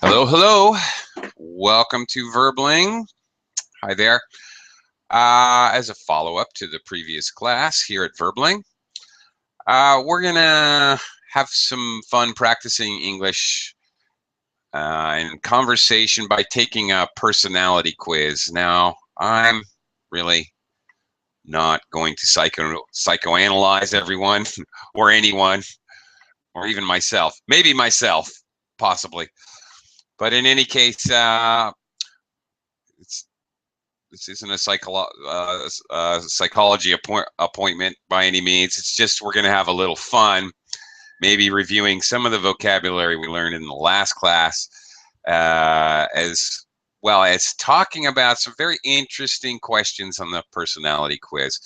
Hello, hello. Welcome to Verbling. Hi there. As a follow-up to the previous class here at Verbling, we're going to have some fun practicing English and conversation by taking a personality quiz. Now, I'm really not going to psychoanalyze everyone or anyone, or even myself. Maybe myself, possibly. But in any case, this isn't a psychology appointment by any means. It's just we're going to have a little fun, maybe reviewing some of the vocabulary we learned in the last class, as well as talking about some very interesting questions on the personality quiz.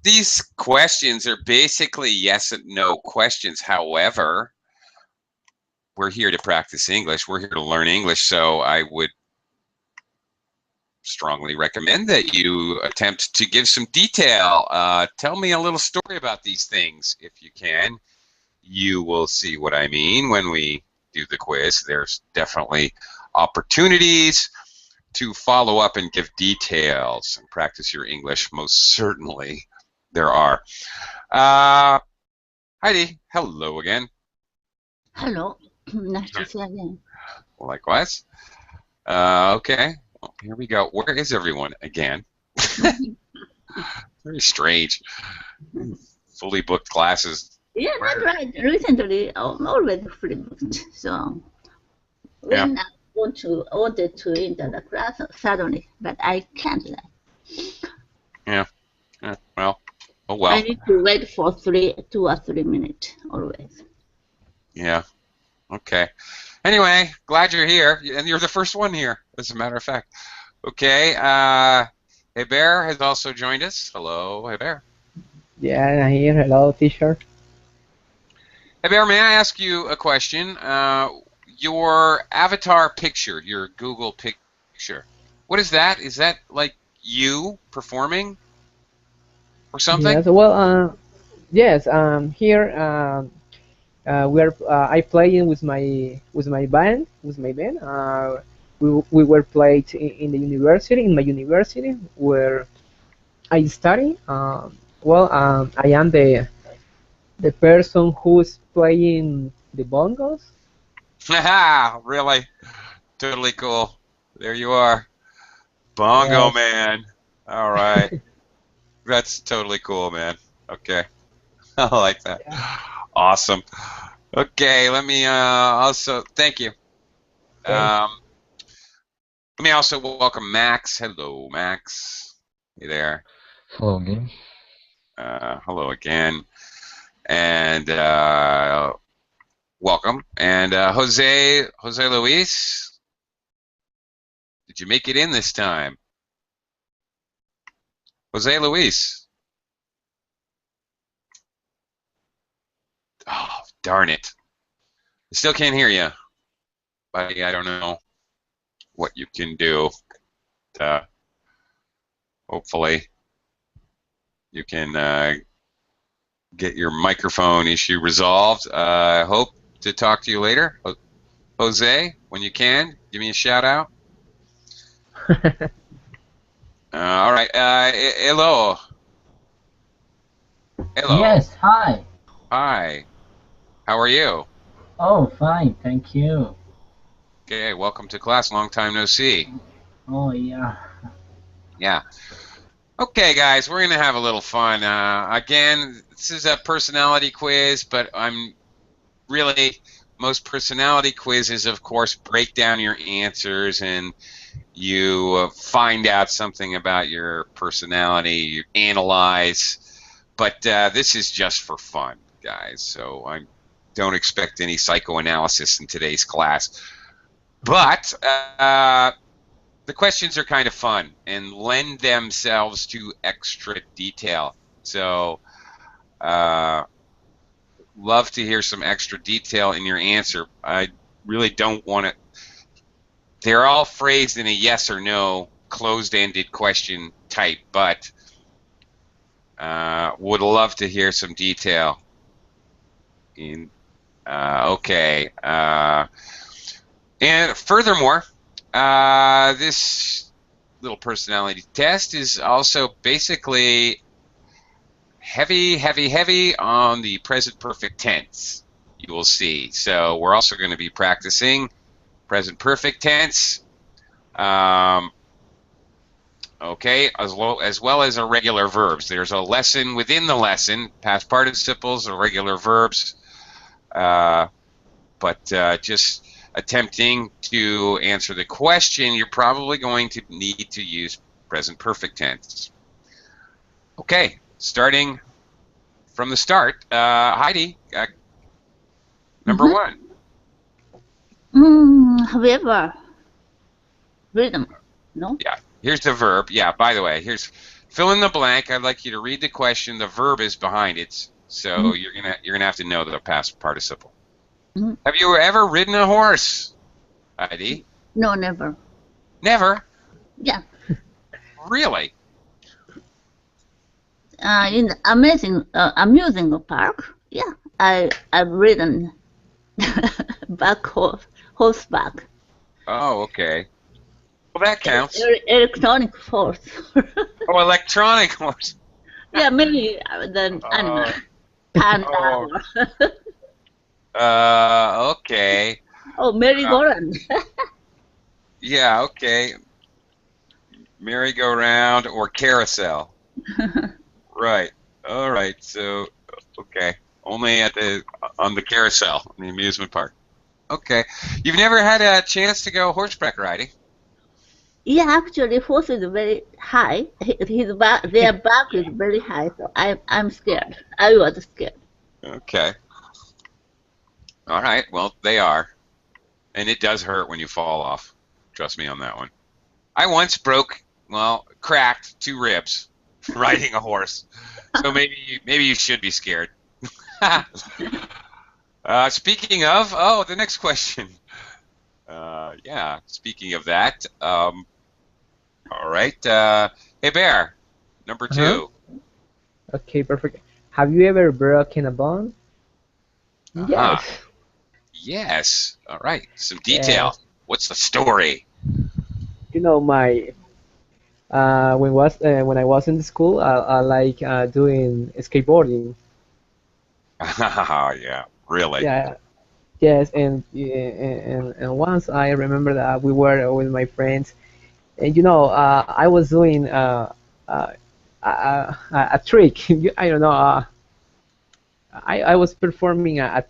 These questions are basically yes and no questions. However, we're here to practice English. We're here to learn English, so I would strongly recommend that you attempt to give some detail. Tell me a little story about these things if you can. You will see what I mean when we do the quiz. There's definitely opportunities to follow up and give details and practice your English. Most certainly there are. Heidi, hello again. Hello. Nice to see you again. Likewise. Okay. Well, here we go. Where is everyone again? Very strange. Fully booked classes. Yeah, that's right. Recently, I'm always fully booked. So when I want to order to enter the class suddenly, but I can't. Yeah. Well. Oh well. I need to wait for 2 or 3 minutes always. Yeah. Okay. Anyway, glad you're here, and you're the first one here, as a matter of fact. Okay. Heber has also joined us. Hello, Heber. Yeah, I'm here. Hello, teacher. Heber, may I ask you a question? Your avatar picture, your Google picture, what is that? Is that like you performing or something? Yes. Well, yes. Here, I playing with my band. We were played in the university, in my university where I study. I am the person who's playing the bongos. Haha, really? Totally cool. There you are. Bongo Yes. man. All right. That's totally cool, man. Okay. I like that. Yeah. Awesome. Okay, let me also thank you. Okay. Let me also welcome Max. Hello, Max. Hey there. Hello again. Hello again. And welcome. And Jose Luis, did you make it in this time? Jose Luis. Oh, darn it. I still can't hear you. Buddy, I don't know what you can do. Hopefully you can get your microphone issue resolved. I hope to talk to you later. Jose, when you can, give me a shout out. All right. Hello. Hello. Yes, hi. Hi. How are you? Oh, fine, thank you. Okay, welcome to class. Long time no see. Oh, yeah. Yeah. Okay, guys, we're going to have a little fun. Again, this is a personality quiz, but most personality quizzes, of course, break down your answers and you find out something about your personality, you analyze. But this is just for fun, guys, so I don't expect any psychoanalysis in today's class. But the questions are kind of fun and lend themselves to extra detail. So love to hear some extra detail in your answer. I really don't want to. They're all phrased in a yes or no closed-ended question type, but would love to hear some detail in Okay. And furthermore, this little personality test is also basically heavy on the present perfect tense, you will see. So we're also going to be practicing present perfect tense, okay, as well as irregular verbs. There's a lesson within the lesson, past participles, irregular verbs, but just attempting to answer the question, you're probably going to need to use present perfect tense. Okay, starting from the start, Heidi, number one. Have you ever written? No? Yeah, here's the verb. Yeah, by the way, here's fill in the blank. I'd like you to read the question. The verb is behind it, so you're gonna have to know the past participle. Have you ever ridden a horse, Heidi? No, never. Never? Yeah. Really? In the amusing park, yeah, I've ridden horseback. Oh, okay. Well, that counts. Electronic horse. Oh, electronic horse. Yeah, maybe the animal. Panda. Okay. Oh, merry-go-round. Yeah, okay. Merry-go-round or carousel. Right. All right. So, okay. Only on the carousel, in the amusement park. Okay. You've never had a chance to go horseback riding? Yeah, actually, horse is very high. His back, their back is very high, so I'm scared. I was scared. Okay. All right. Well, they are, and it does hurt when you fall off. Trust me on that one. I once cracked 2 ribs riding a horse. So maybe you should be scared. Speaking of, the next question. Yeah, speaking of that, all right. Hey, Bear, number 2. Okay, perfect. Have you ever broken a bone? Yes. Yes. All right. Some detail. Yes. What's the story? You know, when I was in the school, I like doing skateboarding. Yeah. Really. Yeah. Yes, and once I remember that we were with my friends, and I was doing a trick. I don't know. I was performing a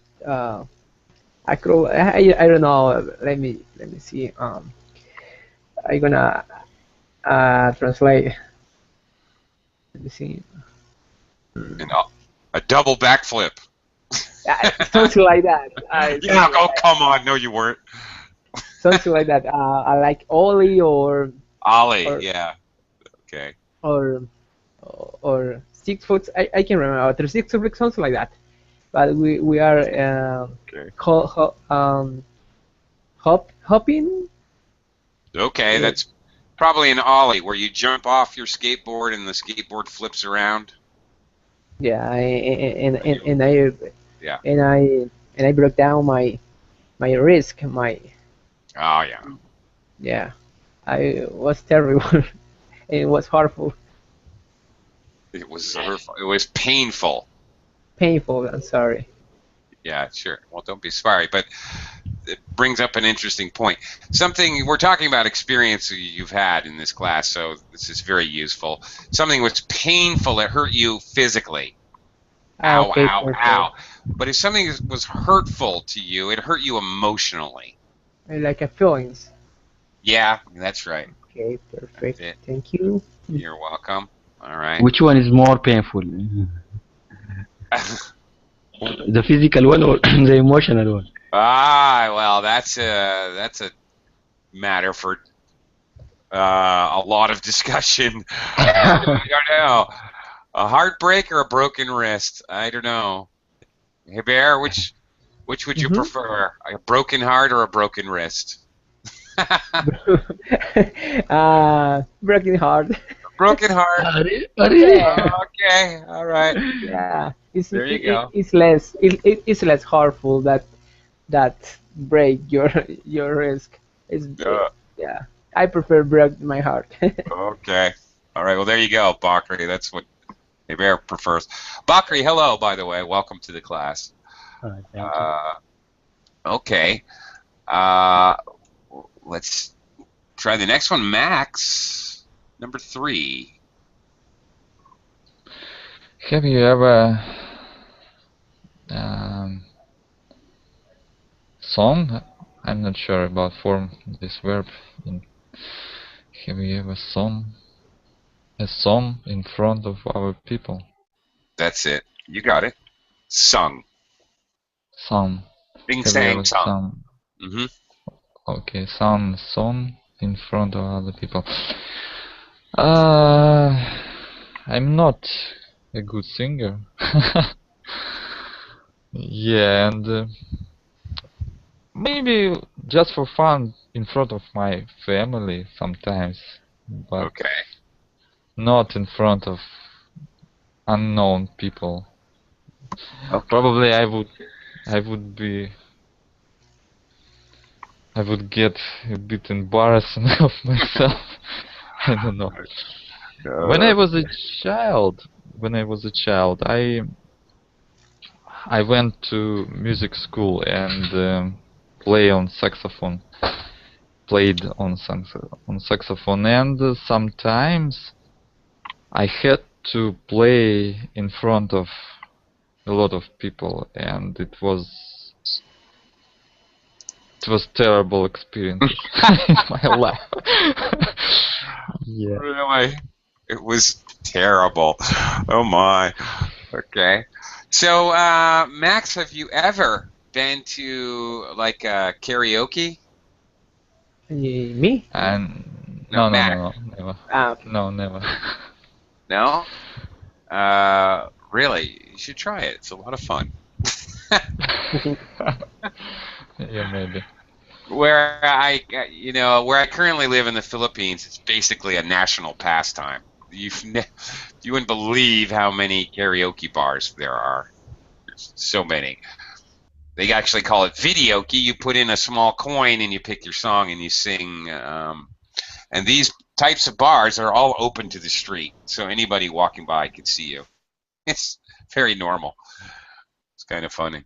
I don't know. Let me see. I'm gonna translate. Let me see. A double backflip. Something like that. Yeah. Oh, come on. No, you weren't. Something like that. I like ollie or yeah. Okay. or 6 foot. I can remember. 6 foot, something like that. But we are hopping. Okay, that's probably an ollie where you jump off your skateboard and the skateboard flips around. Yeah, and Yeah. I broke down my wrist. Oh yeah. Yeah, I was terrible. It was horrible. It was hurtful. It was painful. Painful. I'm sorry. Yeah, sure. Well, don't be sorry, but it brings up an interesting point. Something we're talking about experience you've had in this class, so this is very useful. Something was painful, it hurt you physically. Ow, Okay, ow, perfect. ow. But if something was hurtful to you, it hurt you emotionally. Like a feelings. Yeah, that's right. Okay, perfect. That's it. Thank you. You're welcome. All right. Which one is more painful? The physical one or the emotional one? Well, that's a matter for a lot of discussion. I don't know. A heartbreak or a broken wrist? I don't know. Hey, Bear, which would you prefer? A broken heart or a broken wrist? Broken heart. Broken heart. Yeah. Okay, all right. Yeah. There you go. It's less hurtful that that break your risk. It's Yeah. yeah. I prefer break my heart. Okay. All right. Well, there you go, Bakri. That's what Bear prefers. Bakri, hello, by the way. Welcome to the class. Thank you. Okay. Let's try the next one. Max, number 3. Have you ever um, sung? I'm not sure about form this verb. Have you ever sung a song in front of our people? That's it. You got it. Sung. Sung. Bing, Have you sang, ever sung. sung? Mm-hmm. Okay, sung song in front of other people. I'm not a good singer. Yeah, and maybe just for fun in front of my family sometimes, but Okay. not in front of unknown people. Okay. Probably I would get a bit embarrassing of myself. I don't know. When I was a child, I went to music school and played on saxophone, and sometimes I had to play in front of a lot of people, and it was terrible experiences in my life. Yeah. Really? It was terrible. Oh my. Okay. So, Max, have you ever been to like karaoke? Me? And No, no, Max. never. Okay. No, never. No? Really? You should try it. It's a lot of fun. Yeah, maybe. Where where I currently live in the Philippines, it's basically a national pastime. You wouldn't believe how many karaoke bars there are. There's so many. They actually call it videoke. You put in a small coin and you pick your song and you sing. And these types of bars are all open to the street, so anybody walking by can see you. It's very normal. It's kind of funny.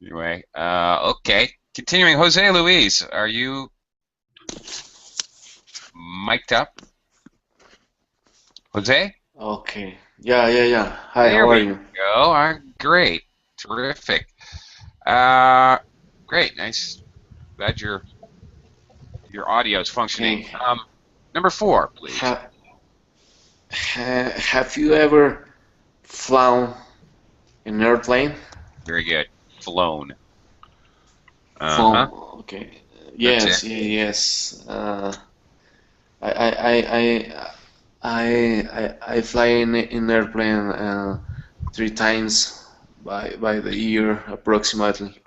Anyway, okay. Continuing, Jose Luis, are you mic'd up? Jose? Okay. Yeah. Hi, There how are we you? go. Great. Terrific. Great. Nice. Glad your audio is functioning. Okay. Number 4, please. Have you ever flown an airplane? Very good. Flown. Flown. Okay. That's Yes. Yes. I fly in airplane 3 times by the year approximately.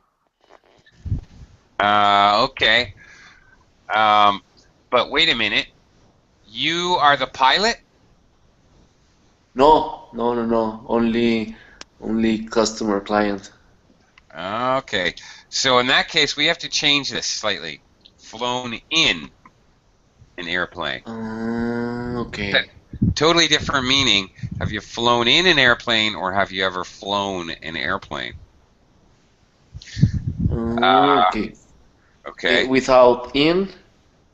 Okay. But wait a minute. You are the pilot? No. Only customer client. Okay. So in that case, we have to change this slightly. Flown in an airplane. Okay. Totally different meaning. Have you flown in an airplane or have you ever flown an airplane? Okay. Okay. Without in,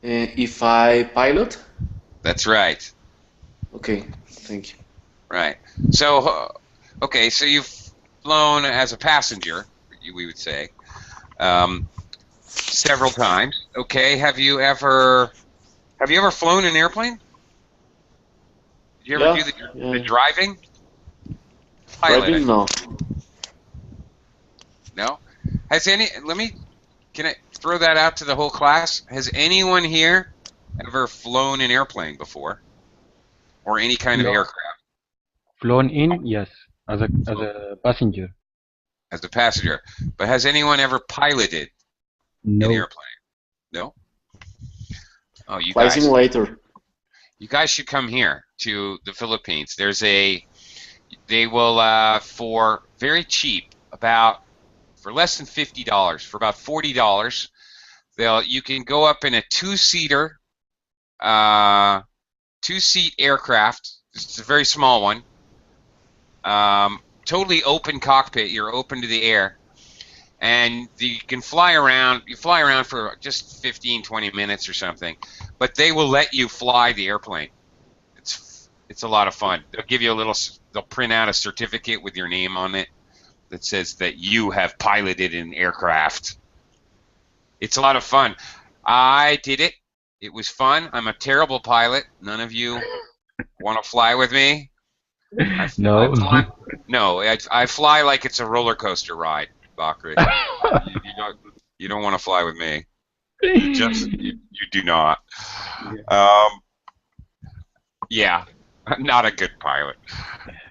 if I pilot? That's right. Okay, thank you. Right. So, okay, so you've flown as a passenger, we would say, several times. Okay. Have you ever flown an airplane? Did you ever do the driving? Driving? No. No? Can I throw that out to the whole class? Has anyone here ever flown an airplane before? Or any kind of aircraft? Flown in, yes, as a passenger. As a passenger. But has anyone ever piloted No. an airplane? No? Oh, you Flight guys. simulator. You guys should come here to the Philippines. They will, for very cheap, about for less than $50. For about $40, you can go up in a two-seat aircraft. It's a very small one. Totally open cockpit. You're open to the air. And you can fly around. You fly around for just 15, 20 minutes or something. But they will let you fly the airplane. It's a lot of fun. They'll give you they'll print out a certificate with your name on it that says that you have piloted an aircraft. It's a lot of fun. I did it. It was fun. I'm a terrible pilot. None of you want to fly with me? No. I fly like it's a roller coaster ride, Bakri. You don't want to fly with me. You do not. Yeah, I'm not a good pilot.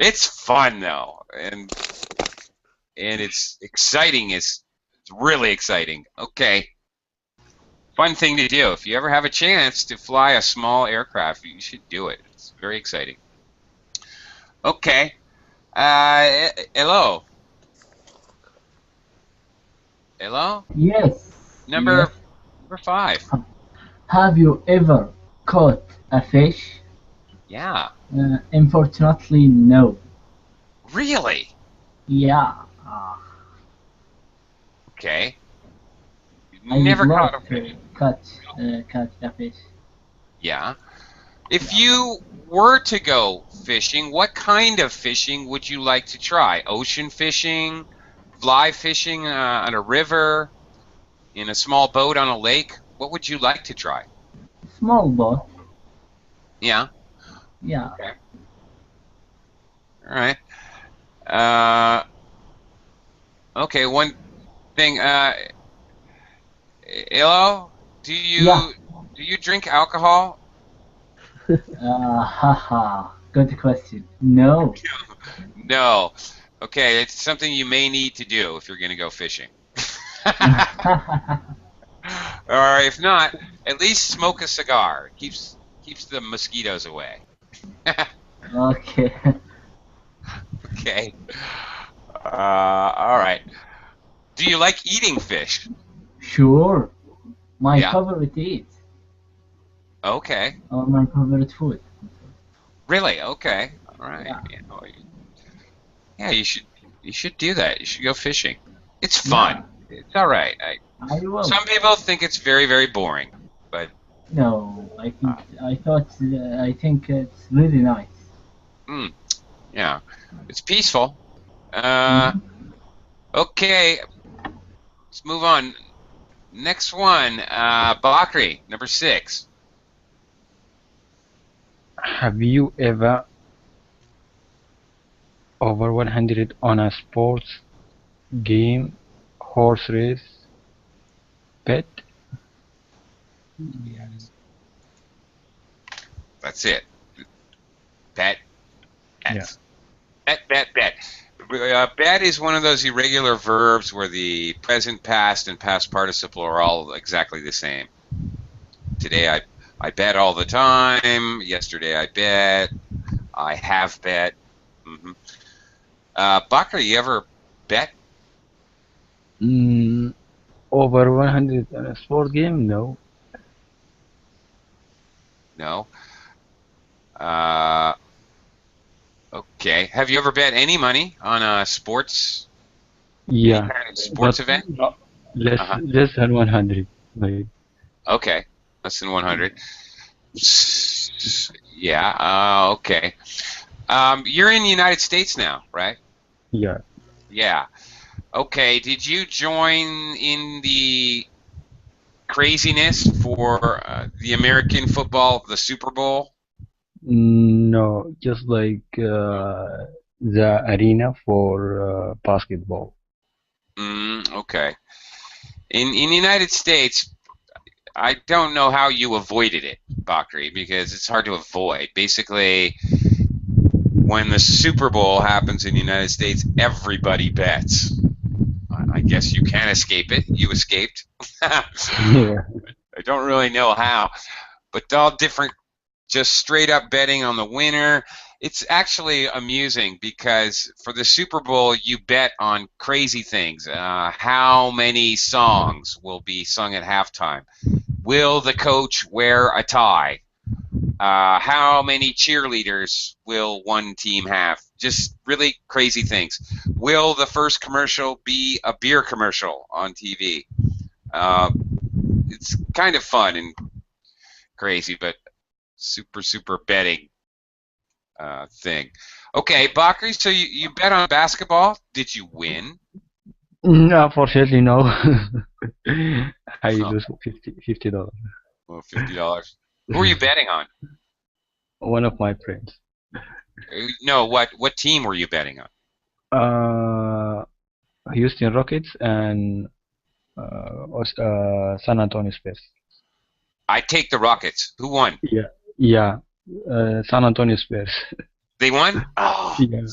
It's fun though, and it's exciting. It's really exciting. Okay, fun thing to do. If you ever have a chance to fly a small aircraft, you should do it. It's very exciting. Okay. Hello. Hello? Yes. Number 5. Have you ever caught a fish? Yeah. Unfortunately, no. Really? Yeah. Okay. I Never would caught a love fish. to catch a fish. Yeah. If you were to go fishing, what kind of fishing would you like to try? Ocean fishing, fly fishing on a river, in a small boat on a lake? What would you like to try? Small boat. Yeah. Yeah. Okay. All right. Okay. One thing. Hello. Do you drink alcohol? Haha. Good question. No. No. Okay. It's something you may need to do if you're going to go fishing. Or if not, at least smoke a cigar. Keeps the mosquitoes away. Okay. Okay. All right. Do you like eating fish? Sure. My Yeah. favorite eat. Okay. Or my favorite food. Really? Okay. All right. Yeah. Yeah, you should do that. You should go fishing. It's fun. It's all right. I will. Some people think it's very, very boring, but No, I think it's really nice. yeah, it's peaceful. Mhm. Okay, let's move on. Next one, Bakri, number 6. Have you ever over 100 on a sports game, horse race, pet? That's it. Bet. Yeah. Bet. Bet is one of those irregular verbs where the present, past, and past participle are all exactly the same. Today I bet all the time. Yesterday I bet. I have bet. Bakri, you ever bet? Over 100 on a sport game? No. No. Okay. Have you ever bet any money on a sports? Yeah. Any kind of sports But event? less than 100. Like, Okay. Less than 100. Yeah. Okay. You're in the United States now, right? yeah. Yeah. Okay. Did you join in the craziness for the American football, the Super Bowl? No, just like the arena for basketball. Okay. In the United States, I don't know how you avoided it, Bakri, because it's hard to avoid. Basically, when the Super Bowl happens in the United States, everybody bets. I guess you can't escape it. You escaped. Yeah. I don't really know how, but all different, just straight up betting on the winner. It's actually amusing because for the Super Bowl, you bet on crazy things. How many songs will be sung at halftime? Will the coach wear a tie? How many cheerleaders will one team have? Just really crazy things. Will the first commercial be a beer commercial on TV? It's kind of fun and crazy, but super betting thing. Okay, Bakri, so you bet on basketball. Did you win? Unfortunately, no. I Oh. lose $50. Well, $50. Who are you betting on? One of my friends. No, what team were you betting on? Houston Rockets and San Antonio Spurs. I take the Rockets. Who won? Yeah. San Antonio Spurs. They won? Oh, Yeah.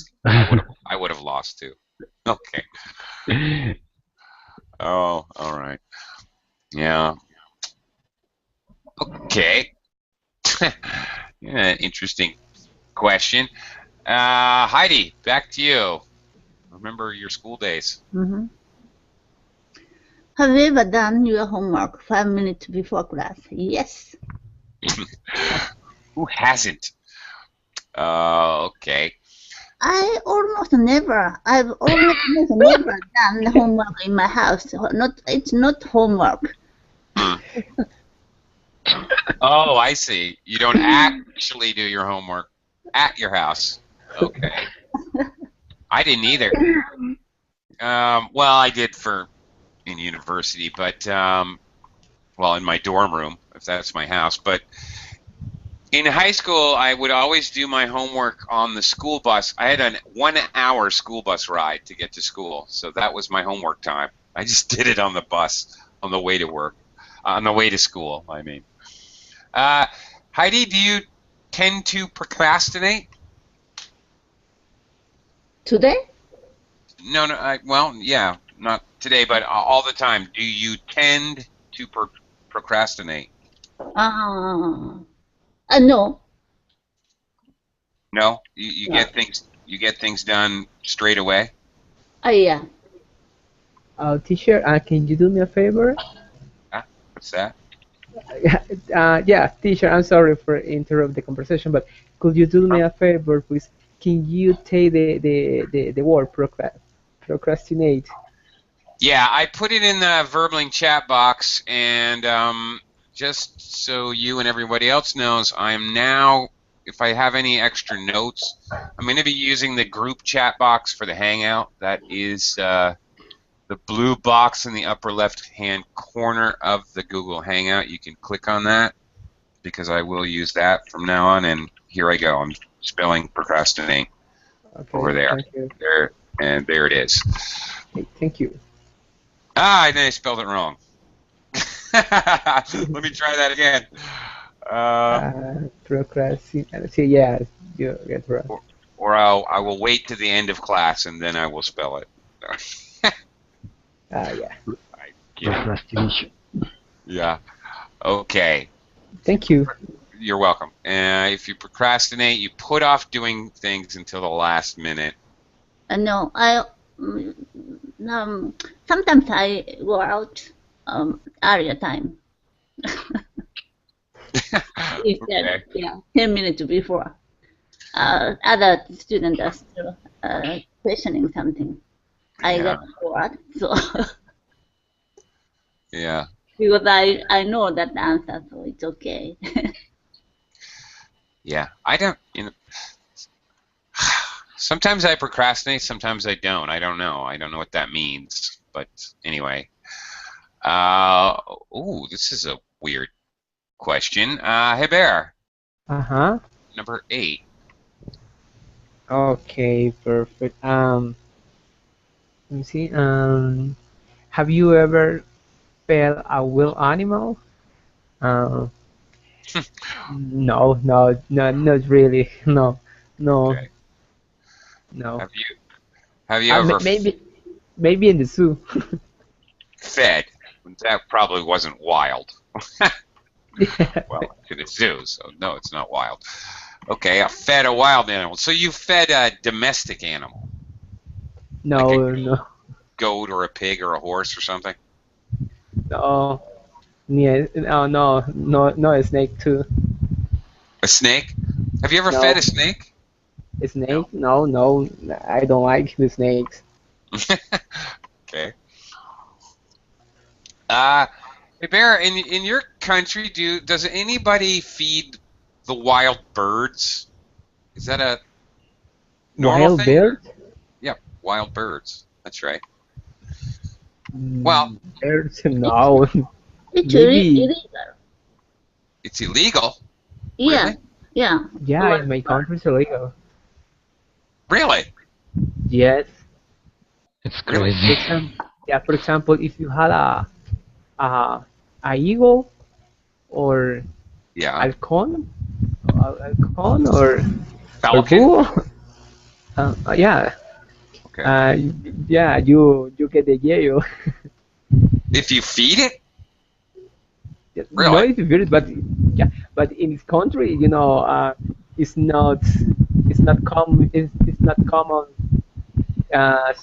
I would have lost too. Okay. Oh, all right. Yeah. Okay. Yeah, interesting question. Heidi, back to you. Remember your school days. Mm-hmm. Have you ever done your homework 5 minutes before class? Yes. Who hasn't? Okay. I've almost never done homework in my house. It's not homework. Oh, I see. You don't actually do your homework at your house. Okay. I didn't either. Well, I did in university, but well, in my dorm room, if that's my house. But in high school, I would always do my homework on the school bus. I had a 1 hour school bus ride to get to school, so that was my homework time. I just did it on the bus on the way to work, on the way to school, I mean. Heidi, do you tend to procrastinate? Today? No, well, yeah, not today, but all the time. Do you tend to procrastinate? No. No, you get things done straight away. Yeah. Teacher, can you do me a favor? What's that? Yeah, teacher, I'm sorry for interrupt the conversation, but could you do me a favor, please? Can you take the word procrastinate? Yeah, I put it in the Verbling chat box, and just so you and everybody else knows, I am now, if I have any extra notes, I'm going to be using the group chat box for the Hangout. That is the blue box in the upper left-hand corner of the Google Hangout. You can click on that, because I will use that from now on, and here I go. I'm spelling procrastinate over there. Thank you. There it is. Okay, thank you. I spelled it wrong. Let me try that again. Procrastinate. Yeah, you get right. Or I will wait to the end of class and then I will spell it. Yeah. Procrastination. Yeah. Okay. Thank you. You're welcome. If you procrastinate, you put off doing things until the last minute. No, sometimes I go out earlier time. Okay. Yeah, 10 minutes before. Other students are still questioning something. I Yeah. got bored, so Yeah. because I know that answer, so it's okay. Yeah. I don't, sometimes I procrastinate, sometimes I don't. I don't know. I don't know what that means. But anyway. Ooh, this is a weird question. Heber. Uh-huh. Number 8. Okay, perfect. Let me see. Have you ever felt a wild animal? No, not really. No. Okay. No. Have you ever Maybe in the zoo. fed? That probably wasn't wild. Yeah. Well, to the zoo, so no, it's not wild. Okay, I fed a wild animal. So you fed a domestic animal, like No, a no, goat or a pig or a horse or something? no, yeah, no, a snake too. A snake? Have you ever fed a No, snake? a No. snake? No, no, I don't like the snakes. Okay. Hey Bear, in your country, does anybody feed the wild birds? Is that a normal Wild thing? bird? Yeah, wild birds. That's right. Well, Birds? No, It's maybe. illegal. it's illegal. Yeah, Really? yeah. Yeah, in my country it's illegal. Really? Yes. It's Really? For crazy. example, yeah. For example, if you had a a eagle or Yeah. halcon, halcon or Falcon? bull, yeah, Okay. uh, yeah, you get the jail. If you feed it? No, Really? it's weird, but yeah, but in this country, it's not it's not common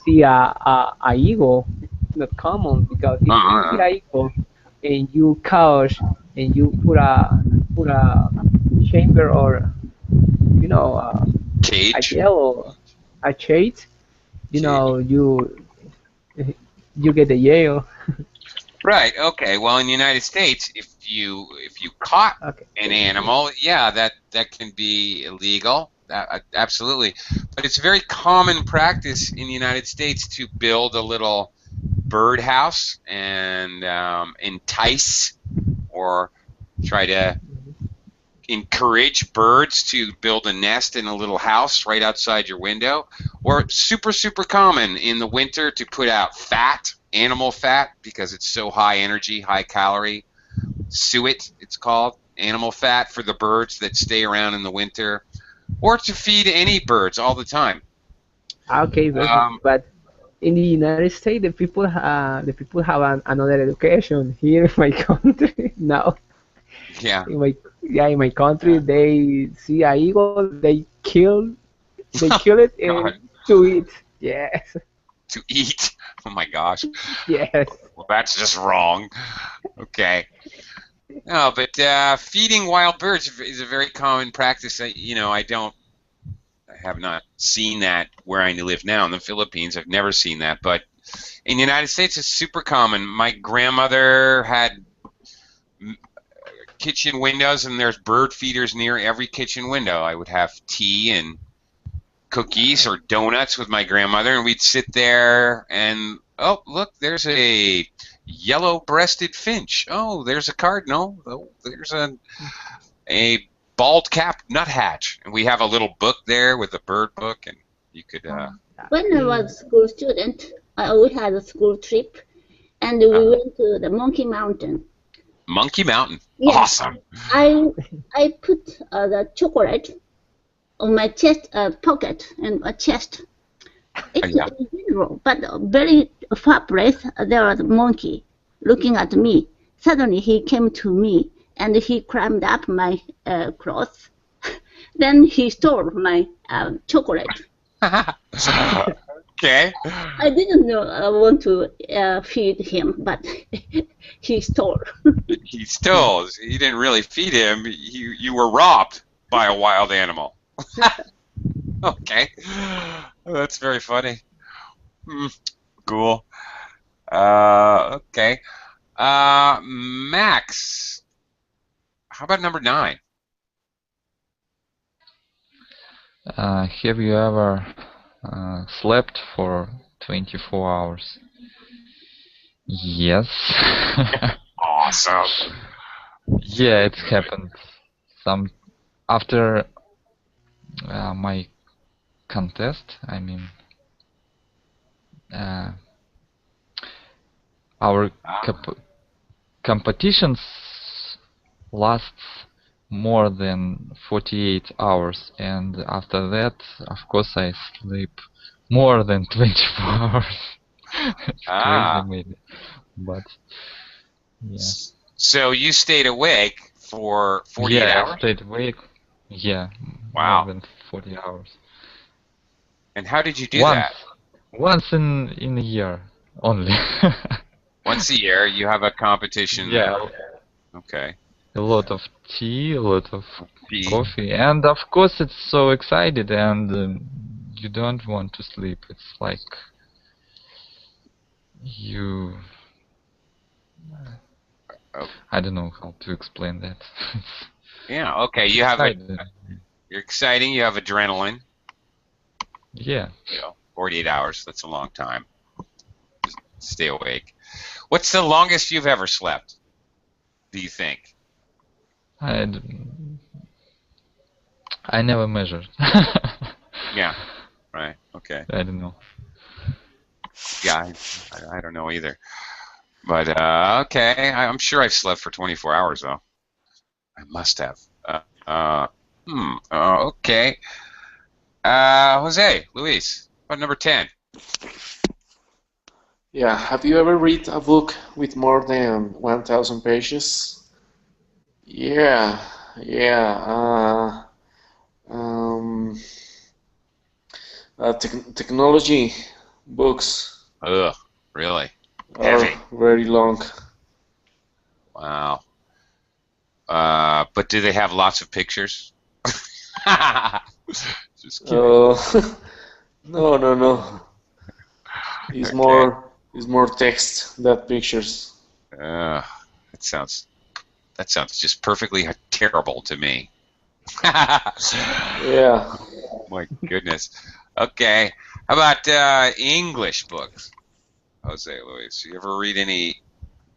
see a eagle. It's not common because if you see Uh-uh. a eagle and you couch and you put a chamber or you know a Cage? jail or a shade, Cage. you get the jail. Right. Okay. Well, in the United States, if you caught Okay. an animal, yeah, that can be illegal. Absolutely. But it's very common practice in the United States to build a little birdhouse and entice or try to encourage birds to build a nest in a little house right outside your window, or super common in the winter to put out fat, animal fat, because it's so high energy, high calorie. Suet, it's called, animal fat for the birds that stay around in the winter, or to feed any birds all the time. Okay, Um, but in the United States, the people have another education. Here in my country, no. yeah, In my country, yeah. they see a eagle, they kill it God, and to eat. Yes, to eat. Oh my gosh. yes. Well, that's just wrong. Okay. No, but feeding wild birds is a very common practice. I have not seen that where I live now in the Philippines. I've never seen that, but in the United States, it's super common. My grandmother had kitchen windows, and there's bird feeders near every kitchen window. I would have tea and cookies or donuts with my grandmother, and we'd sit there and, oh, look, there's a yellow-breasted finch. Oh, there's a cardinal. Oh, there's a bald-capped nuthatch. And we have a little book there with a bird book, and you could When I was a school student, we had a school trip, and we went to the Monkey Mountain. Monkey Mountain. Yes, Awesome. I put the chocolate on my chest pocket and a chest. It's Yeah. general, but very far place there was a monkey looking at me. Suddenly he came to me and he climbed up my clothes. Then he stole my chocolate. Okay. I didn't know I want to feed him, but he stole. He stole. You didn't really feed him. You were robbed by a wild animal. Okay. That's very funny. Cool. Okay. Max, how about number 9? Have you ever slept for 24 hours? Yes. Awesome. Yeah, it's happened. Some after my contest, I mean, our competitions lasts more than 48 hours, and after that, of course, I sleep more than 24 hours. It's crazy, maybe, but yeah. So you stayed awake for 48 Yeah, hours? I stayed awake. Yeah, Wow. More than 40 hours. And how did you do Once. that? Once in a year only. Once a year, you have a competition. Yeah. Okay. A lot of tea, a lot of Tea. coffee, and of course it's so excited, and you don't want to sleep. It's like you... Oh. I don't know how to explain that. Yeah. Okay. You have Excited. You're exciting. You have adrenaline. Yeah. 48 hours. That's a long time. Just stay awake. What's the longest you've ever slept? Do you think? I never measured. Yeah. Right. Okay. I don't know. Yeah. I don't know either. But okay. I'm sure I've slept for 24 hours though. I must have. Okay. Jose, Luis, what number 10? Yeah, have you ever read a book with more than 1,000 pages? Yeah, yeah. Technology books Ugh, really? are Heavy. very long. Wow. But do they have lots of pictures? Just kidding. No. It's Okay. more text than pictures. That sounds just perfectly terrible to me. Yeah. My goodness. Okay. How about English books? Jose Luis, you ever read any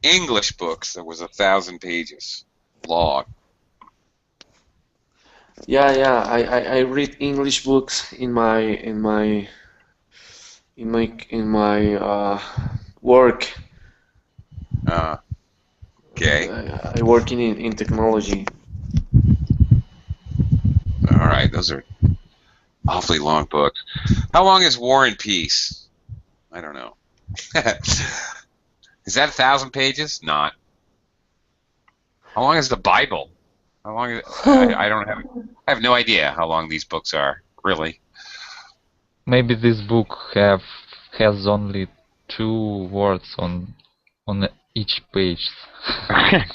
English books that was 1,000 pages long? Yeah. I read English books in my work. Okay. I work in technology. All right. Those are awfully long books. How long is War and Peace? I don't know. Is that 1,000 pages? Not. How long is the Bible? How long is I don't have. I have no idea how long these books are. Really. Maybe this book has only 2 words on each page. I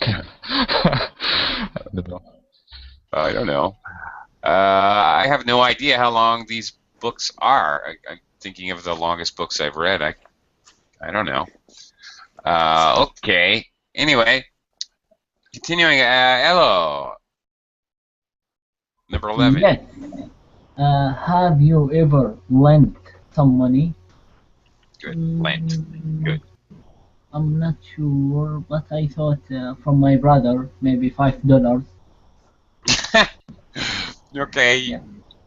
don't know. I don't know. I have no idea how long these books are. I'm thinking of the longest books I've read. I don't know. Okay. Anyway, continuing. Hello. Number 11. Yes. Have you ever lent some money? Good. Lent. Good. I'm not sure, but I thought from my brother, maybe $5. Okay. Yeah.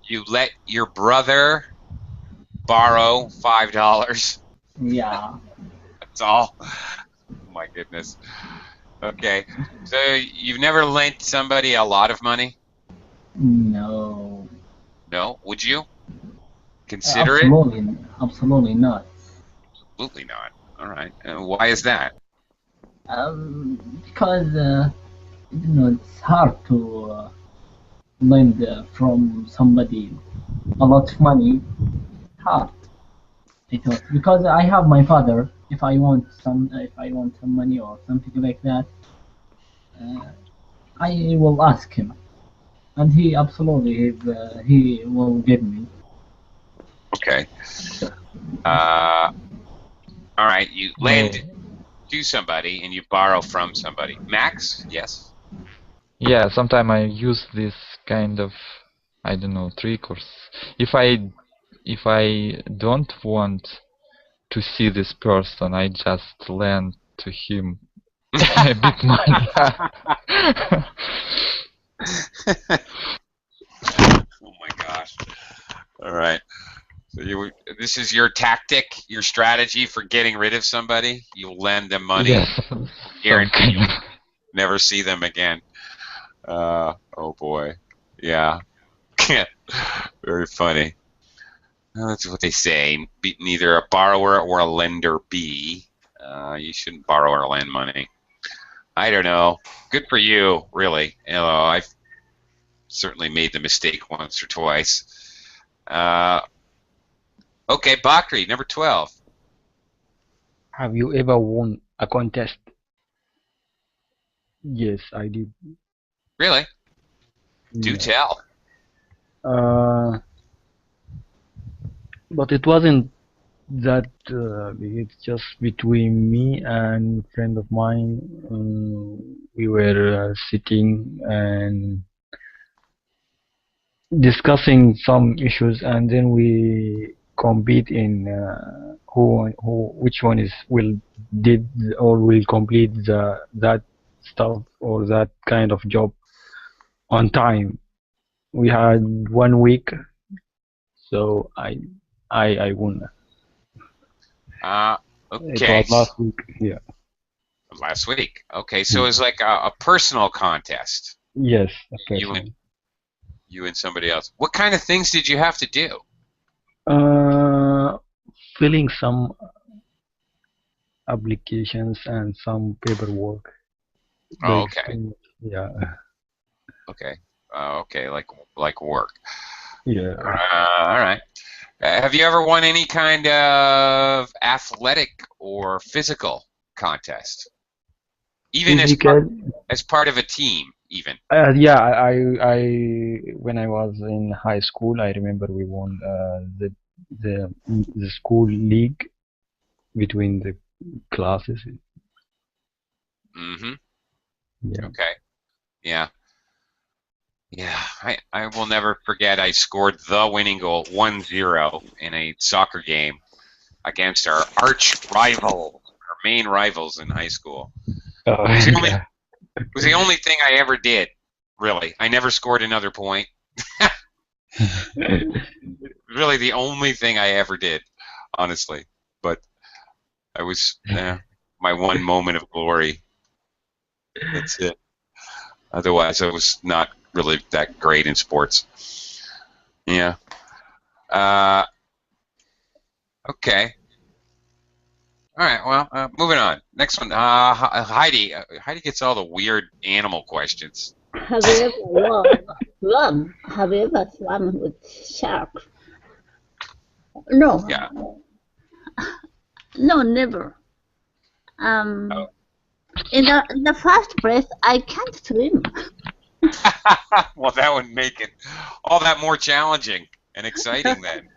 You let your brother borrow $5. Yeah. That's all. Oh my goodness. Okay. So you've never lent somebody a lot of money? No. No. Would you consider it? Absolutely not. Absolutely not. All right. Why is that? Because it's hard to lend from somebody a lot of money. Hard. I thought because I have my father. If I want some money or something like that, I will ask him, and he absolutely he will give me. Okay. All right. You lend to somebody and you borrow from somebody. Max? Yes. Yeah, sometimes I use this kind of, I don't know, trick or if I don't want to see this person, I just lend to him a bit money. Oh my gosh. All right. So this is your tactic, your strategy for getting rid of somebody. You lend them money, Yes. guarantee you'll never see them again. Oh boy. Yeah. Very funny. That's what they say. Neither a borrower or a lender be. You shouldn't borrow or lend money. I don't know. Good for you, really. certainly made the mistake once or twice. Okay, Bakri, number 12. Have you ever won a contest? Yes, I did. Really? Do Yeah. tell. But it wasn't that big. It's just between me and a friend of mine. We were sitting and discussing some issues, and then we compete in which one did or will complete that stuff or that kind of job on time. We had 1 week, so I won. It Okay. was last week. Yeah. Last week. Okay, so it's like a personal contest. Yes. You and somebody else. What kind of things did you have to do? Filling some applications and some paperwork. Oh, okay. Yeah. Okay. Okay, like work. Yeah. All right. Have you ever won any kind of athletic or physical contest? Even as part of a team, even. Yeah, I when I was in high school, I remember we won the school league between the classes. Mm-hmm. Yeah. Okay. Yeah. Yeah. I will never forget. I scored the winning goal, 1-0, in a soccer game against our arch rival, our main rivals in high school. It was the only thing I ever did, really. I never scored another point. Really the only thing I ever did, honestly. But I was my one moment of glory. That's it. Otherwise, I was not really that great in sports. Yeah. Okay. All right, well, moving on. Next one, Heidi. Heidi gets all the weird animal questions. Have you ever swum? Have you ever swum with shark? No. Yeah. No, never. In the first place, I can't swim. Well, that would make it all that more challenging and exciting then.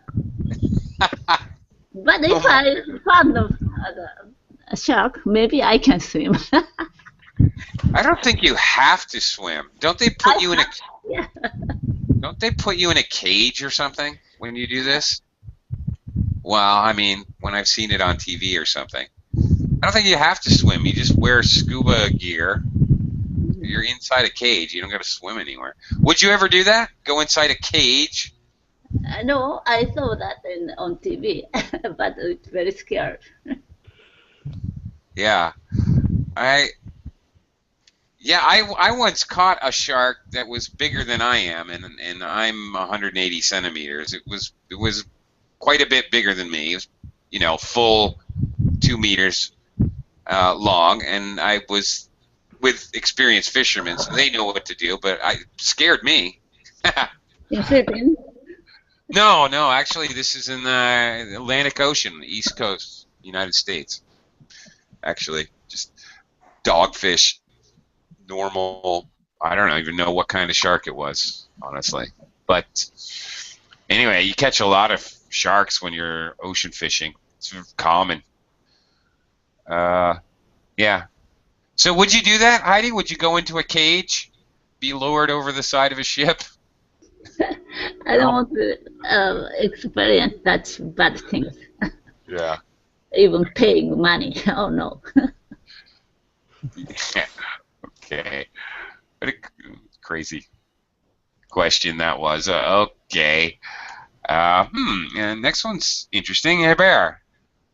But if I found a shark, maybe I can swim. I don't think you have to swim. Don't they put you in a Yeah. Don't they put you in a cage or something when you do this? Well, I mean, when I've seen it on TV or something. I don't think you have to swim. You just wear scuba gear. You're inside a cage. You don't got to swim anywhere. Would you ever do that? Go inside a cage? No, I saw that on TV, but it's very scary. Yeah. I once caught a shark that was bigger than I am, and I'm 180 centimeters. It was quite a bit bigger than me. It was, full 2 meters long, and I was with experienced fishermen, so they know what to do. But it scared me. In Philippines? No, actually, this is in the Atlantic Ocean, the East Coast, United States. Actually, just dogfish, normal. I don't even know what kind of shark it was, honestly. But anyway, you catch a lot of sharks when you're ocean fishing. It's common. Yeah. So would you do that, Heidi? Would you go into a cage, be lowered over the side of a ship? I don't want to experience that bad things. Yeah. Even paying money. Oh no. Yeah. Okay. What a crazy question that was. Okay. And next one's interesting. Hey, Bear.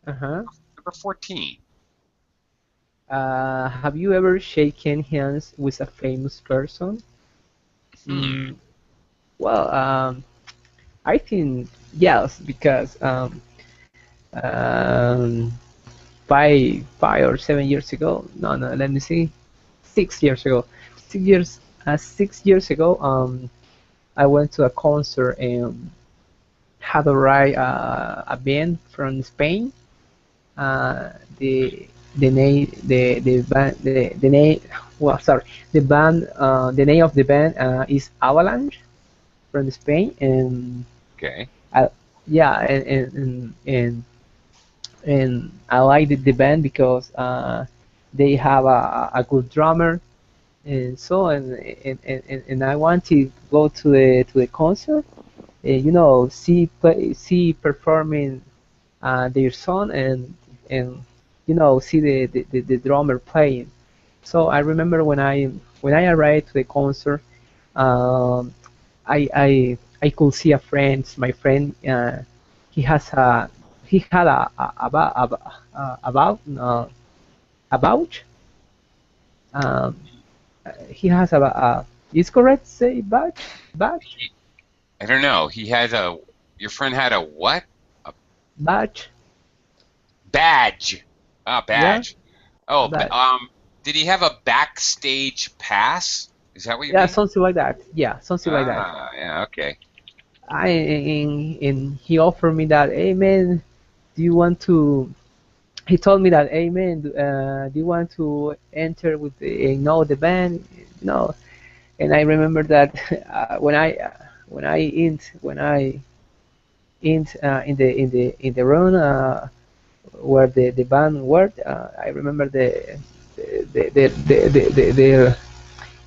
Uh-huh. Number 14. Have you ever shaken hands with a famous person? Well, I think yes, because 5 or 7 years ago. No, let me see. 6 years ago. 6 years ago. I went to a concert and had a ride a band from Spain. Uh, the the band the name well sorry the band the name of the band is Avalanche from Spain, and Okay. I, yeah, and I like the band because they have a good drummer, and so and I want to go to the concert, you know, see performing their song, and you know, see the drummer playing. So I remember when I arrived to the concert, um, I could see a friend, my friend. He has a he had a vouch. Um, he has a is correct to say badge I don't know. He had a. Your friend had a what? A badge. badge. Ah, Yeah, badge. Oh, badge. did he have a backstage pass? Is that what you Yeah, mean? something like that. Yeah, something like that. Ah, yeah. Okay. And he offered me that, hey man, do you want to? He told me that, hey man, do you want to enter with the, the band? No. And I remember that when I in the room where the band worked, I remember the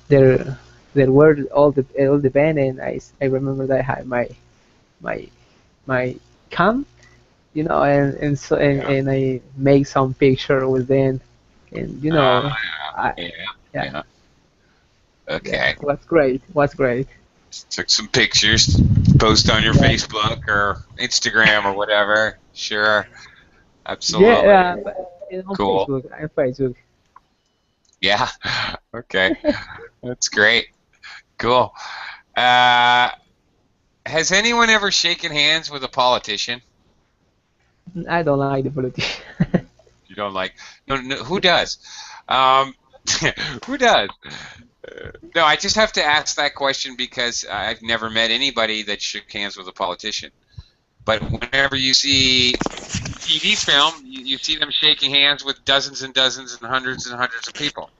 there there were all the band, and I remember that I had my my cam, you know, and so Yeah. and I make some picture with them, and you know, I Yeah. yeah, Yeah. yeah, Okay. was great. Took some pictures, post on your Yeah, Facebook or Instagram or whatever. Sure. Absolutely. yeah, but on Cool. Facebook, on Facebook. Yeah. Okay. That's great. Cool. Uh, has anyone ever shaken hands with a politician? I don't like the politician. You don't like? No, no, who does? Um, who does? No, I just have to ask that question because I've never met anybody that shook hands with a politician. But whenever you see TV film, you see them shaking hands with dozens and dozens and hundreds of people.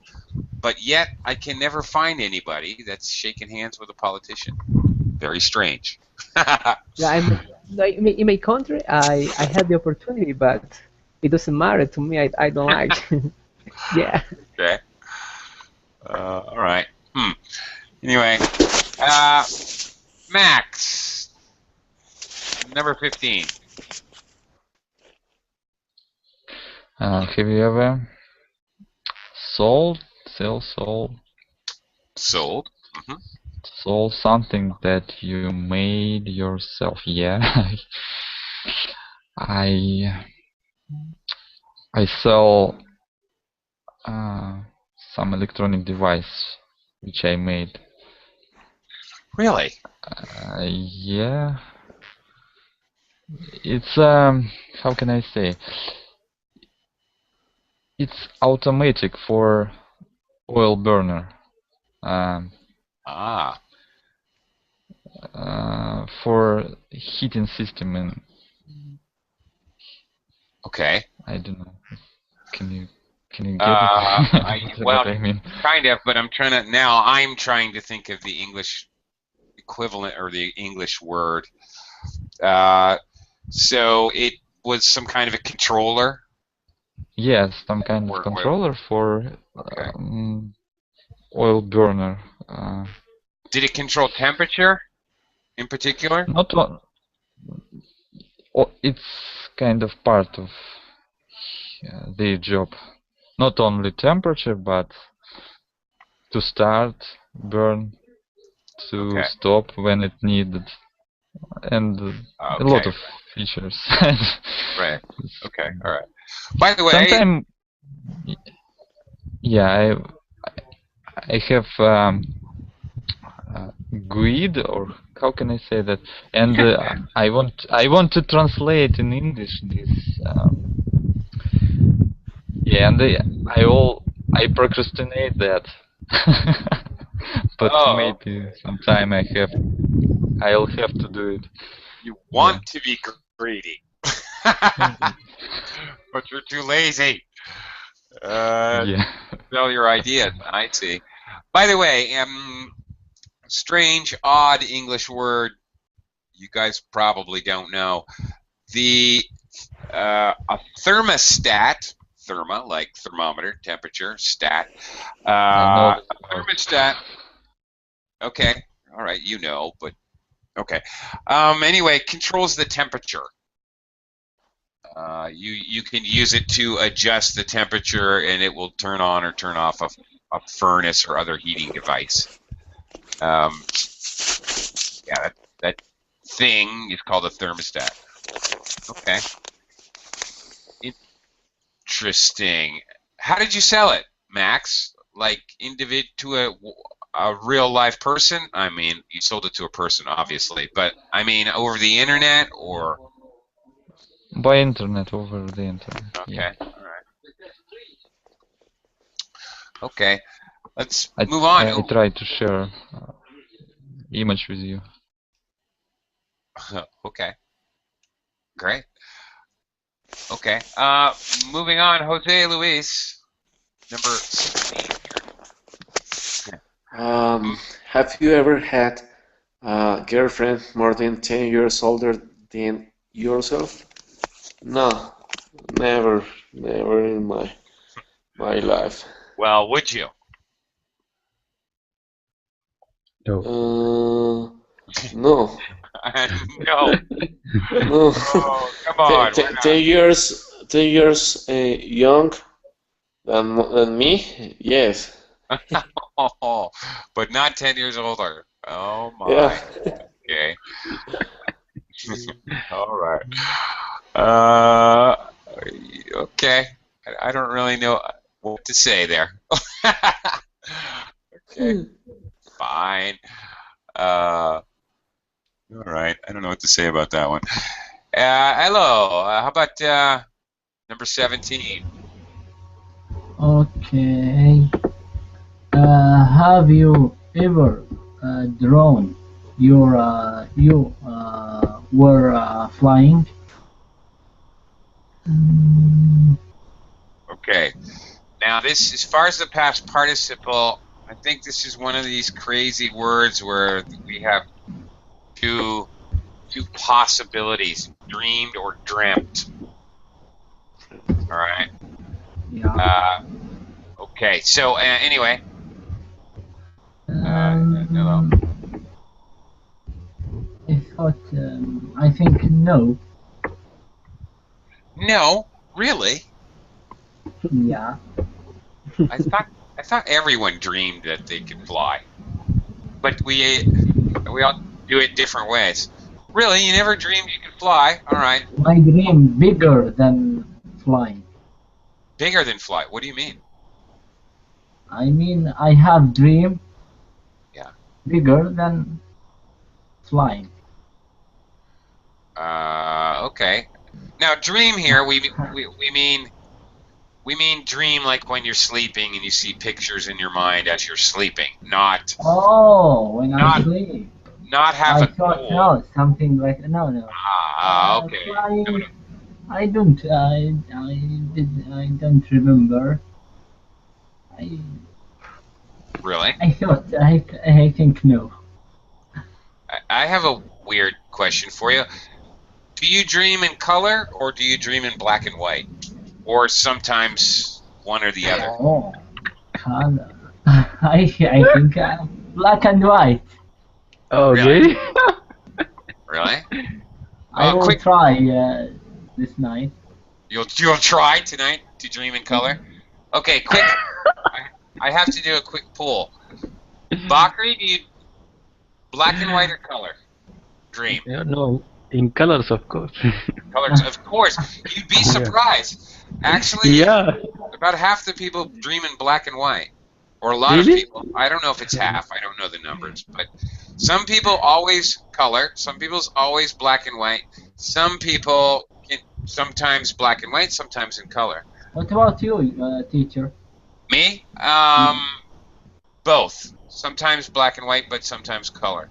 But yet, I can never find anybody that's shaken hands with a politician. Very strange. Yeah, like in my country, I had the opportunity, but it doesn't matter to me. I don't like. Yeah. Okay. All right. Anyway, uh, Max, number 15. Have you ever sold, Sold. sold something that you made yourself? Yeah. I I sell some electronic device which I made. Really? Yeah, it's how can I say? It's automatic for oil burner. Um, Ah, for heating system, and okay. I don't know. Can you get it? Well, What I mean? kind of, but I'm trying to think of the English equivalent or the English word. So it was some kind of a controller. Yes, some kind of controller for Okay. oil burner. Did it control temperature in particular? Not one. It's kind of part of the job. Not only temperature, but to start, burn, to Okay. stop when it needed, and a lot of features. Right. Okay. All right. By the way, Sometimes, yeah, I have GUID, or how can I say that? And I want to translate in English this. Yeah, and I procrastinate that. but Oh. maybe sometime I'll have to do it. You want to be greedy, but you're too lazy. Yeah. Sell your ideas. I see. By the way, strange, odd English word you guys probably don't know. A thermostat, therma like thermometer, temperature, stat. I know A that word. thermostat. Okay, all right, you know, but okay. Anyway, controls the temperature. You can use it to adjust the temperature, and it will turn on or turn off a furnace or other heating device. Yeah, that thing is called a thermostat. Okay. Interesting. How did you sell it, Max? Like to a real live person? I mean, you sold it to a person, obviously, but I mean, over the internet or? By internet, over the internet. Okay. Yeah. All right. Okay. Let's I move on. I try to share image with you. Okay. Great. Okay. Moving on, Jose Luis, number 16 here. Have you ever had a girlfriend more than 10 years older than yourself? No, never in my life. Well, would you? No. No. No. No. Oh, come on. 10 years young than me? Yes. Oh, but not 10 years older. Oh my. Yeah. Okay. All right. Uh, okay. I don't really know what to say there. Okay. Fine. All right. I don't know what to say about that one. Hello. How about number 17? Okay. Have you ever drawn you were flying? Okay. Now this, as far as the past participle, I think this is one of these crazy words where we have two possibilities: dreamed or dreamt. All right. Yeah. Okay. So anyway. Hello. I think no. No, really. Yeah. I thought everyone dreamed that they could fly, but we all do it different ways. Really, you never dreamed you could fly? All right. My dream bigger than flying. Bigger than fly? What do you mean? I mean, I have dream. Yeah. Bigger than flying. Okay. Now, dream here we mean dream like when you're sleeping and you see pictures in your mind as you're sleeping, not When Not- I sleep. not have I a thought goal. no, something like no. Okay. Flying, No. I don't. I don't remember. Really? I thought. I think no. I have a weird question for you. Do you dream in color or do you dream in black and white? Or sometimes one or the other? Oh, color. I think black and white. Okay. Really? I will Quick. try this night. You'll try tonight to dream in color? Okay, quick. I have to do a quick poll. Bakri, do you black and white or color? Dream. Yeah, no, in colors, of course. Colors, of course. You'd be surprised. Actually, Yeah. about half the people dream in black and white. Or a lot Really? of people. I don't know if it's half. I don't know the numbers. But some people always color. Some people's always black and white. Some people sometimes black and white, sometimes in color. What about you, teacher? Me? Both. Sometimes black and white, but sometimes color.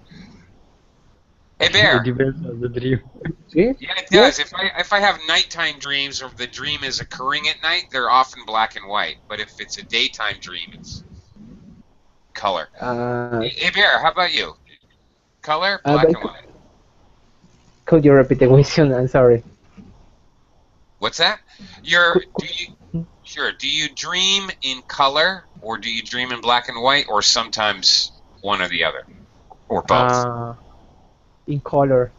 Hey It Bear. depends on the dream. See? Yeah, it does. If I have nighttime dreams or the dream is occurring at night, they're often black and white. But if it's a daytime dream, it's color. Hey Bear, how about you? Color, black and white. Could you repeat the question? I'm sorry. What's that? Do you dream in color or do you dream in black and white or sometimes one or the other? Or both? In color.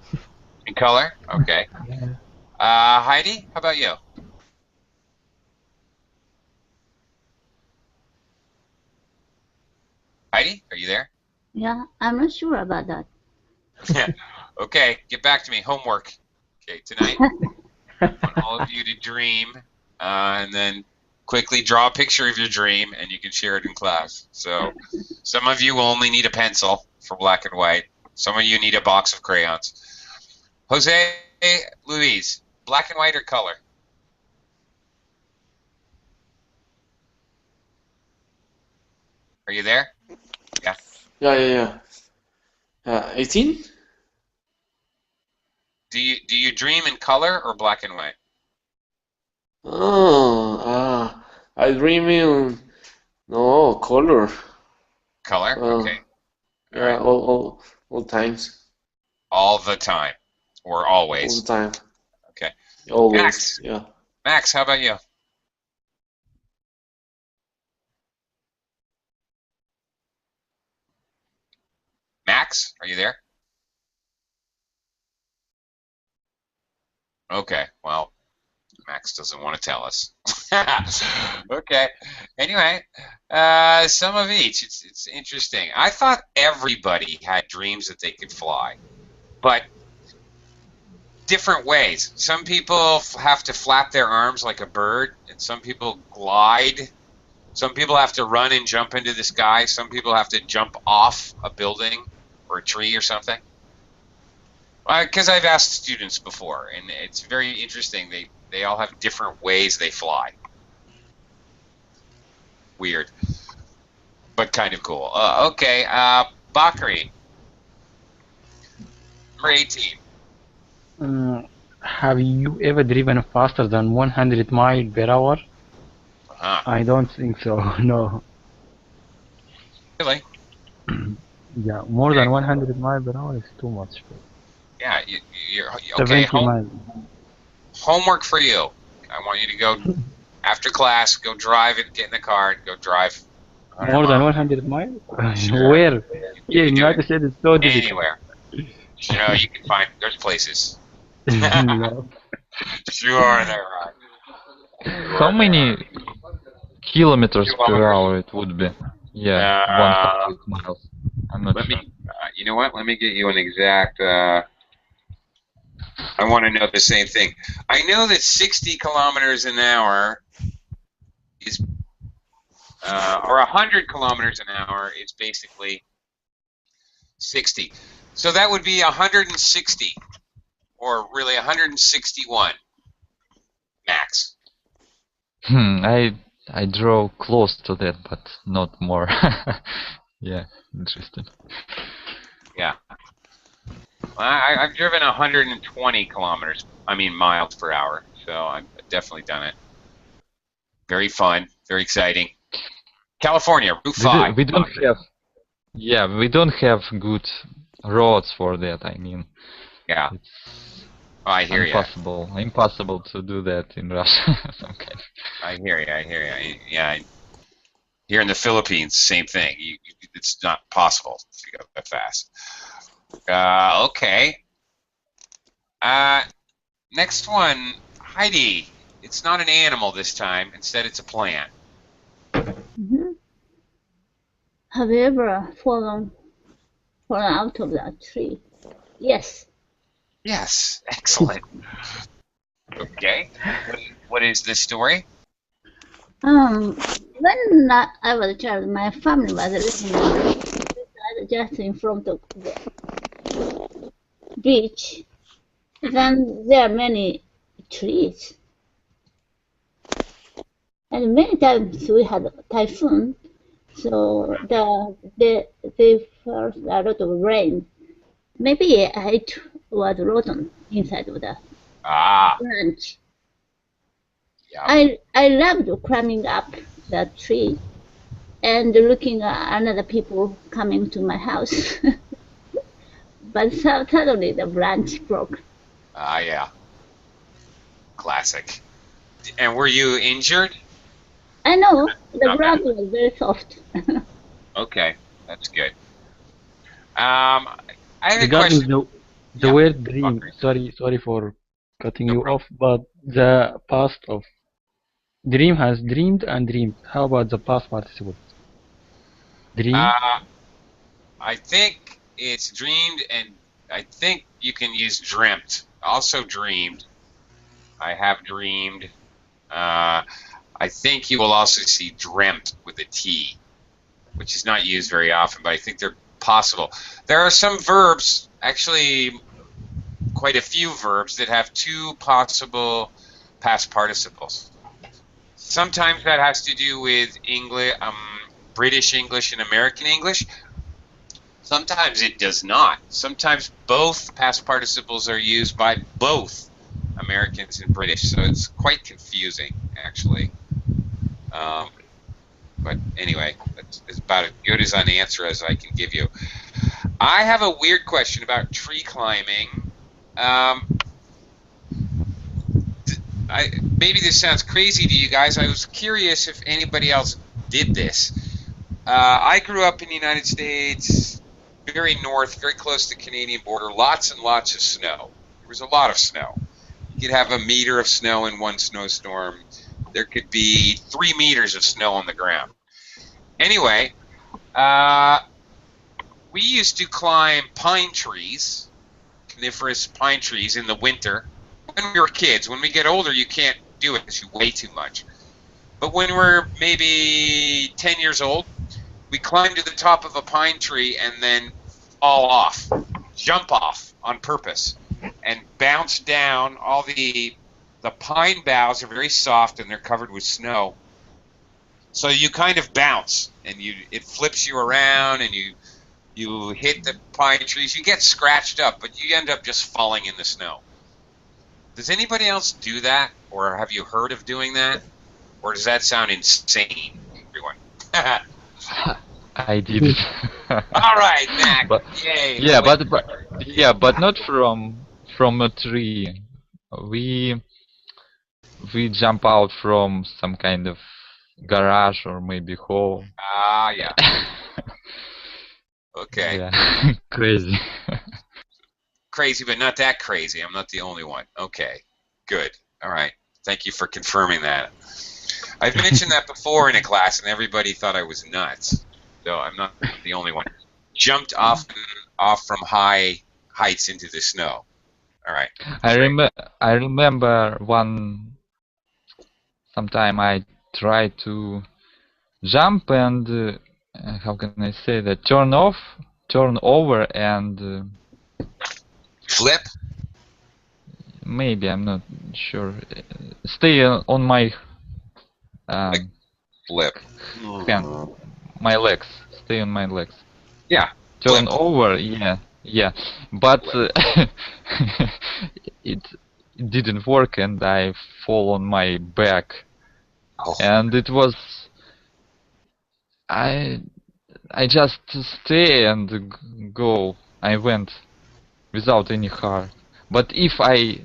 In color? Okay. Yeah. Heidi, how about you? Heidi, are you there? Yeah, I'm not sure about that. Okay, get back to me. Homework. Okay, tonight, I want all of you to dream, and then quickly draw a picture of your dream, and you can share it in class. So, some of you will only need a pencil for black and white. Some of you need a box of crayons. Jose, Luis, black and white or color? Are you there? Yeah. Yeah. 18? Do you dream in color or black and white? I dream in color. Color? Okay. Yeah, all times. All the time, or always? All the time. Okay. Always. Max. Yeah. Max, how about you? Max, are you there? Okay, well, Max doesn't want to tell us. Okay. Anyway, some of each. It's interesting. I thought everybody had dreams that they could fly, but different ways. Some people have to flap their arms like a bird, and some people glide. Some people have to run and jump into the sky. Some people have to jump off a building or a tree or something. Because I've asked students before, and it's very interesting. They all have different ways they fly. Weird, but kind of cool. Okay, Bakri, number 18. Have you ever driven faster than 100 miles per hour? I don't think so. No. Really? Yeah, more than 100 miles per hour is too much. Yeah, you're okay. 70 miles. Homework for you. I want you to go after class. Go drive and get in the car and go drive. More than 100 miles? Sure. Where? Yeah, United States is so difficult. Anywhere. You know, you can find. There's places. No. Sure, there are. How many kilometers per hour it would be? Yeah, 100 miles. I'm not sure. You know what? Let me get you an exact. I want to know the same thing. I know that 60 kilometers an hour is, or 100 kilometers an hour is basically 60. So that would be 160, or really 161 max. I draw close to that, but not more. Yeah, interesting. Yeah. I've driven 120 miles per hour, so I've definitely done it. Very fun, very exciting. California, Route 5. We don't have good roads for that. I mean, yeah, I hear you. Impossible to do that in Russia. Some kind. I hear you. Yeah, here in the Philippines, same thing. It's not possible to go that fast. Okay. Next one, Heidi. It's not an animal this time. Instead, it's a plant. Mm-hmm. Have you ever fallen out of that tree? Yes. Yes. Excellent. Okay. What is this story? When I was a child, my family was living just in front of the beach. Then there are many trees. And many times we had a typhoon, So the first a lot of rain. Maybe it was rotten inside of the Ah, branch. yeah. I loved climbing up the tree and looking at another people coming to my house. But suddenly the branch broke. Ah, yeah. Classic. And were you injured? I know the Not ground bad. was very soft. Okay, that's good. I had a Regarding question. the Yeah. word dream, Bakri. sorry for cutting No you problem. off, but the past of dream has dreamed and dreamed. How about the past participle? Dream? Uh, I think it's dreamed, and I think you can use dreamt. Also dreamed. I have dreamed. I think you will also see dreamt with a T, which is not used very often, but I think they're possible. There are some verbs, actually quite a few verbs, that have two possible past participles. Sometimes that has to do with English, British English and American English. Sometimes it does not. Sometimes both past participles are used by both Americans and British, so it's quite confusing, actually. But anyway, that's about as good as an answer as I can give you. I have a weird question about tree climbing. Maybe this sounds crazy to you guys. I was curious if anybody else did this. I grew up in the United States, very north, very close to the Canadian border, lots and lots of snow. There was a lot of snow. You could have a meter of snow in one snowstorm. There could be 3 meters of snow on the ground. Anyway, we used to climb pine trees, coniferous pine trees in the winter when we were kids. When we get older, you can't do it because you weigh too much. But when we're maybe 10 years old, we climb to the top of a pine tree and then fall off, jump off on purpose, and bounce down. All the pine boughs are very soft and they're covered with snow. So you kind of bounce and it flips you around and you hit the pine trees. You get scratched up, but you end up just falling in the snow. Does anybody else do that, or have you heard of doing that? Or does that sound insane, everyone? I did it. All right, Mac. But Yay. yeah, Wait. but not from a tree. We we jump out from some kind of garage or maybe hole. Ah, yeah. Okay. Yeah, crazy. Crazy, but not that crazy. I'm not the only one. Okay. Good. All right. Thank you for confirming that. I've mentioned that before in a class, and everybody thought I was nuts. So I'm not the only one. Jumped off from high heights into the snow. All right. I remember sometime I tried to jump and how can I say that, turn over and Flip. maybe I'm not sure, stay on my Flip. hand, my legs, stay on my legs. Yeah. Turn Flip. over, yeah, but it didn't work and I fall on my back, Oh. and it was I just stay and go. I went without any heart. But if I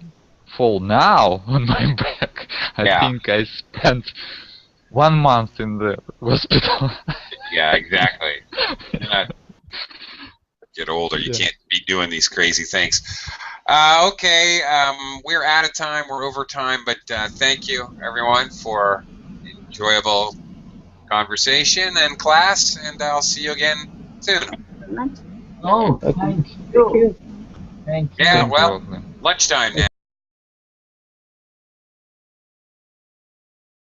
fall now on my back, I Yeah. think I spent 1 month in the hospital. Yeah, exactly. Get older, you Yeah. can't be doing these crazy things. Okay, we're out of time. We're over time, but thank you, everyone, for enjoyable conversation and class, and I'll see you again soon. Oh, thank you. Thank you. Yeah, Thank you, well, Oakland. lunchtime now.